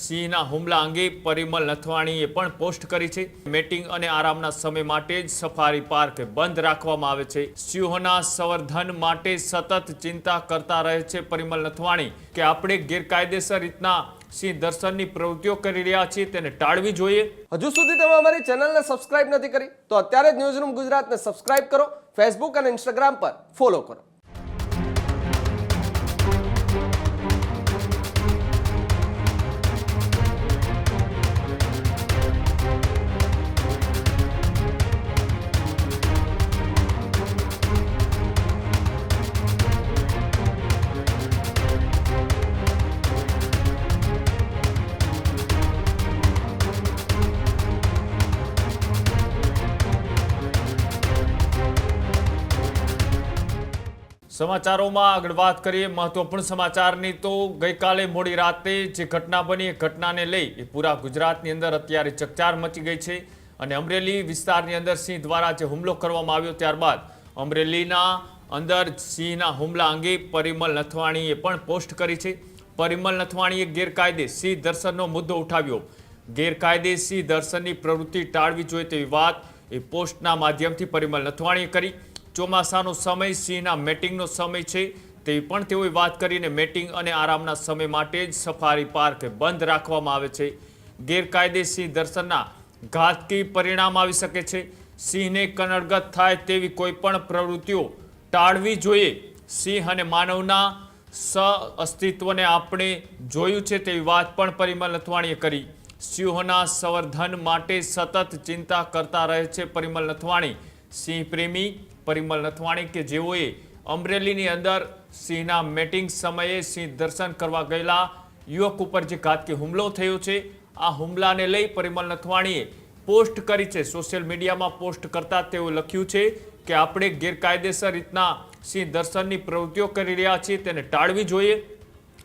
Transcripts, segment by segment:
સિંહના હુમલા અંગે પરિમલ નથવાણીએ પણ પોસ્ટ કરી છે। મીટિંગ અને આરામના સમય માટે જ સફારી પાર્ક બંધ રાખવામાં આવે છે। સિંહોના સંવર્ધન માટે સતત ચિંતા કરતા રહે છે પરિમલ નથવાણી કે આપણે ગેરકાયદેસર રીતના સિંહ દર્શનની પ્રવૃત્તિઓ કરી રહ્યા છીએ તેને ટાળવી જોઈએ। હજુ સુધી તમે અમારી ચેનલને સબસ્ક્રાઇબ નથી કરી તો અત્યારે જ ન્યૂઝરૂમ ગુજરાતને સબસ્ક્રાઇબ કરો, ફેસબુક અને ઇન્સ્ટાગ્રામ પર ફોલો કરો। સમાચારોમાં આગળ વાત કરીએ મહત્વપૂર્ણ સમાચારની તો ગઈકાલે મોડી રાતે જે ઘટના બની એ ઘટનાને લઈ પૂરા ગુજરાતની અંદર અત્યારે ચકચાર મચી ગઈ છે અને અમરેલી વિસ્તારની અંદર સિંહ દ્વારા જે હુમલો કરવામાં આવ્યો ત્યારબાદ અમરેલીના અંદર સિંહના હુમલા અંગે પરિમલ નથવાણીએ પણ પોસ્ટ કરી છે। પરિમલ નથવાણીએ ગેરકાયદે સિંહ દર્શનનો મુદ્દો ઉઠાવ્યો। ગેરકાયદે સિંહ દર્શનની પ્રવૃત્તિ ટાળવી જોઈએ તેવી વાત એ પોસ્ટના માધ્યમથી પરિમલ નથવાણીએ કરી। ચોમાસાનો સમય સિંહના મેટિંગનો સમય છે તેવી પણ તેઓએ વાત કરીને મેટિંગ અને આરામના સમય માટે જ સફારી પાર્ક બંધ રાખવામાં આવે છે। ગેરકાયદે સિંહ દર્શનના ઘાતકી પરિણામ આવી શકે છે। સિંહને કનડગત થાય તેવી કોઈ પણ પ્રવૃત્તિઓ ટાળવી જોઈએ। સિંહ અને માનવના સહઅસ્તિત્વને આપણે જોયું છે તેવી વાત પણ પરિમલ નથવાણીએ કરી। સિંહોના સંવર્ધન માટે સતત ચિંતા કરતા રહે છે પરિમલ નથવાણી। સિંહ પ્રેમી પરિમલ નથવાણી કે જેઓએ અમરેલીની અંદર સિંહના મેટિંગ સમયે સિંહ દર્શન કરવા ગયેલા યુવક ઉપર જે ઘાતકી હુમલો થયો છે આ હુમલાને લઈ પરિમલ નથવાણીએ પોસ્ટ કરી છે। સોશિયલ મીડિયામાં પોસ્ટ કરતા તેઓ લખ્યું છે કે આપણે ગેરકાયદેસર રીતના સિંહ દર્શનની પ્રવૃત્તિઓ કરી રહ્યા છીએ તેને ટાળવી જોઈએ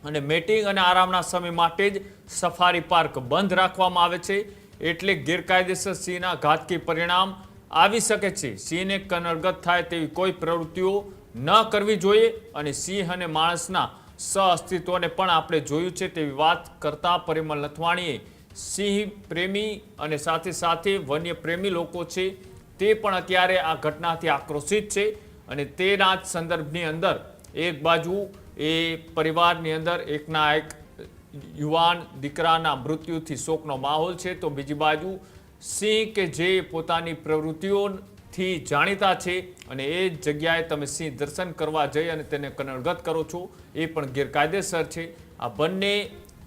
અને મેટિંગ અને આરામના સમય માટે જ સફારી પાર્ક બંધ રાખવામાં આવે છે એટલે ગેરકાયદેસર સિંહના ઘાતકી પરિણામ આવી શકે છે। સિંહને કનડગત થાય તેવી કોઈ પ્રવૃત્તિઓ ન કરવી જોઈએ અને સિંહ અને માણસના સહઅસ્તિત્વને પણ આપણે જોયું છે તેવી વાત કરતા પરિમલ નથવાણીએ સિંહ પ્રેમી અને સાથે સાથે વન્ય પ્રેમી લોકો છે તે પણ અત્યારે આ ઘટનાથી આક્રોશિત છે અને તેના જ સંદર્ભની અંદર એક બાજુ એ પરિવારની અંદર એકના એક યુવાન દીકરાના મૃત્યુથી શોકનો માહોલ છે તો બીજી બાજુ સિંહ કે જે પોતાની પ્રવૃત્તિઓથી જાણીતા છે અને એ જગ્યાએ તમે સિંહ દર્શન કરવા જઈ અને તેને કનડગત કરો છો એ પણ ગેરકાયદેસર છે। આ બંને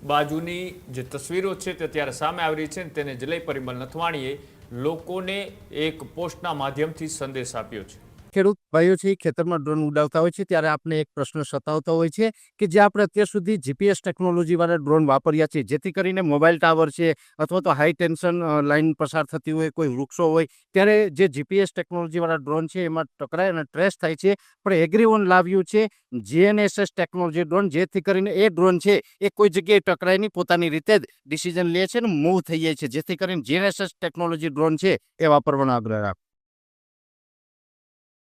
બાજુની જે તસવીરો છે તે અત્યારે સામે આવી રહી છે અને તેને જ લઈ પરિમલ નથવાણીએ લોકોને એક પોસ્ટના માધ્યમથી સંદેશ આપ્યો છે। ખેડૂત ભાઈઓ છે ખેતરમાં ડ્રોન ઉડાવતા હોય છે ત્યારે આપણે એક પ્રશ્ન સતાવતો હોય છે કે જે આપણે અત્યાર સુધી જીપીએસ ટેકનોલોજી વાળા ડ્રોન વાપર્યા છે જેથી કરીને મોબાઈલ ટાવર છે અથવા તો હાઈ ટેન્શન લાઈન પસાર થતી હોય કોઈ વૃક્ષો હોય ત્યારે જે જીપીએસ ટેકનોલોજી વાળા ડ્રોન છે એમાં ટકરાય અને ટ્રેસ થાય છે પણ એગ્રીવન લાવ્યું છે જીએનએસએસ ટેકનોલોજી ડ્રોન જેથી કરીને એ ડ્રોન છે એ કોઈ જગ્યાએ ટકરાય નહીં પોતાની રીતે જ ડિસિઝન લે છે ને મૂવ થઈ જાય છે જેથી કરીને જીએનએસએસ ટેકનોલોજી ડ્રોન છે એ વાપરવાનો આગ્રહ રાખો।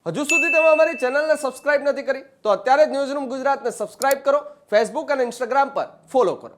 હજુ સુધી તમે અમારી ચેનલને સબસ્ક્રાઇબ નથી કરી તો અત્યારે જ ન્યૂઝરૂમ ગુજરાતને સબસ્ક્રાઇબ કરો, ફેસબુક અને ઇન્સ્ટાગ્રામ પર ફોલો કરો।